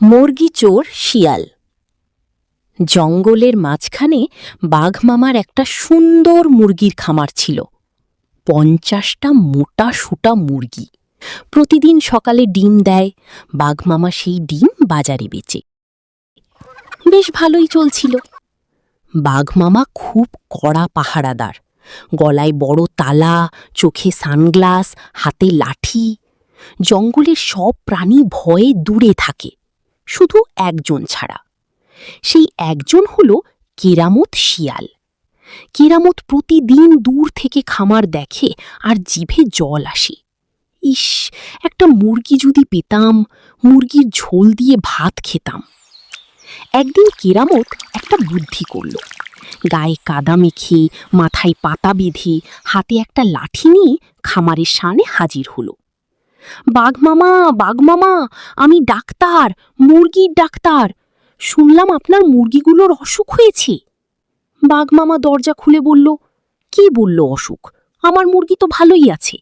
মুরগি চোর শিয়াল। জঙ্গলের মাঝখানে বাঘমামার একটা সুন্দর মুরগির খামার ছিল। ৫০টা মোটা সুটা মুরগি প্রতিদিন সকালে ডিম দেয়। বাঘমামা সেই ডিম বাজারে বেচে। বেশ ভালোই চলছিল। বাঘমামা খুব কড়া পাহারাদার, গলায় বড় তালা, চোখে সানগ্লাস, হাতে লাঠি। জঙ্গলের সব প্রাণী ভয়ে দূরে থাকে, শুধু একজন ছাড়া। সেই একজন হল কেরামত শিয়াল। কেরামত প্রতিদিন দূর থেকে খামার দেখে আর জিভে জল আসে। ইস, একটা মুরগি যদি পেতাম, মুরগির ঝোল দিয়ে ভাত খেতাম। একদিন কেরামত একটা বুদ্ধি করল। গায়ে কাদা মেখে, মাথায় পাতা বেঁধে, হাতে একটা লাঠি নিয়ে খামারের সামনে হাজির হলো। বাঘমামা, বাঘমামা, আমি ডাক্তার, মুরগির ডাক্তার। শুনলাম আপনার মুরগিগুলোর অসুখ হয়েছে। বাঘমামা দরজা খুলে বলল, কি বলল অসুখ? আমার মুরগি তো ভালোই আছে।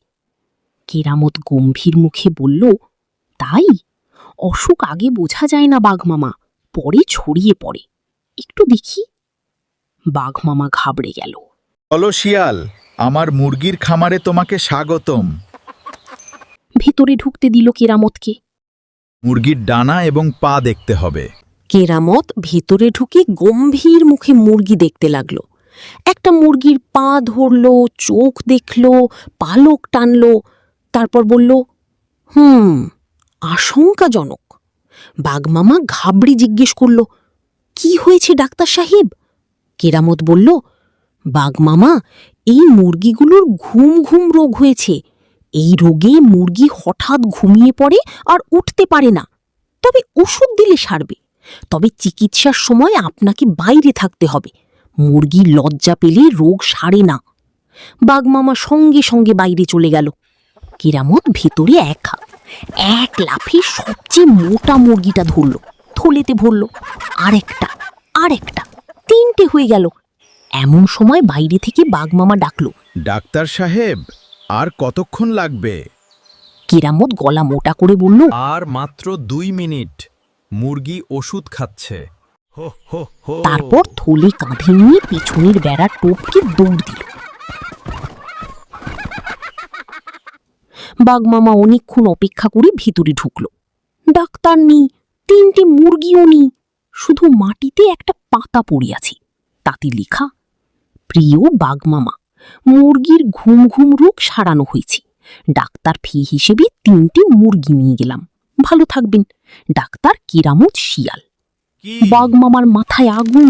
কেরামত গম্ভীর মুখে বলল, তাই? অসুখ আগে বোঝা যায় না বাঘমামা, পরে ছড়িয়ে পড়ে। একটু দেখি। বাঘমামা ঘাবড়ে গেল। চলো শিয়াল, আমার মুরগির খামারে তোমাকে স্বাগতম। ভেতরে ঢুকতে দিল কেরামতকে। মুরগির ডানা এবং পা দেখতে হবে। কেরামত ভেতরে ঢুকে গম্ভীর মুখে মুরগি দেখতে লাগলো। একটা মুরগির পা ধরল, চোখ দেখল, পালক টানল, তারপর বলল, আশঙ্কাজনক। বাঘমামা ঘাবড়ে জিজ্ঞেস করল, কি হয়েছে ডাক্তার সাহেব? কেরামত বলল, বাঘমামা, এই মুরগিগুলোর ঘুম ঘুম রোগ হয়েছে। এই রোগে মুরগি হঠাৎ ঘুমিয়ে পড়ে আর উঠতে পারে না। তবে ওষুধ দিলে সারবে, তবে চিকিৎসার সময় আপনাকে বাইরে থাকতে হবে। মুরগি লজ্জা পেলে রোগ সারে না। বাঘমামা সঙ্গে সঙ্গে বাইরে চলে গেল। কেরামত ভেতরে এক লাফে সবচেয়ে মোটা মুরগিটা ধরল, থলেতে ভরল। আরেকটা, 3টে হয়ে গেল। এমন সময় বাইরে থেকে বাঘমামা ডাকল, ডাক্তার সাহেব, আর কতক্ষণ লাগবে? কেরামত গলা মোটা করে বলল, আর মাত্র 2 মিনিট। মুরগি ওষুধ খাচ্ছে। হো হো হো। তারপর থলে কাঁধে নিয়ে পিছনের বেড়া টপকে দৌড় দিল। বাঘমামা অনেকক্ষণ অপেক্ষা করে ভিতরে ঢুকল। ডাক্তার নেই, 3টে মুরগিও নেই, শুধু মাটিতে একটা পাতা পড়ে আছে। তাতে লেখা, প্রিয় বাঘমামা, মুরগির ঘুম ঘুম রোগ সারানো হয়েছে। ডাক্তার ফি হিসেবে 3টে মুরগি নিয়ে গেলাম। ভালো থাকবেন, ডাক্তার কেরামত শিয়াল। কি? বাঘমামার মাথায় আগুন,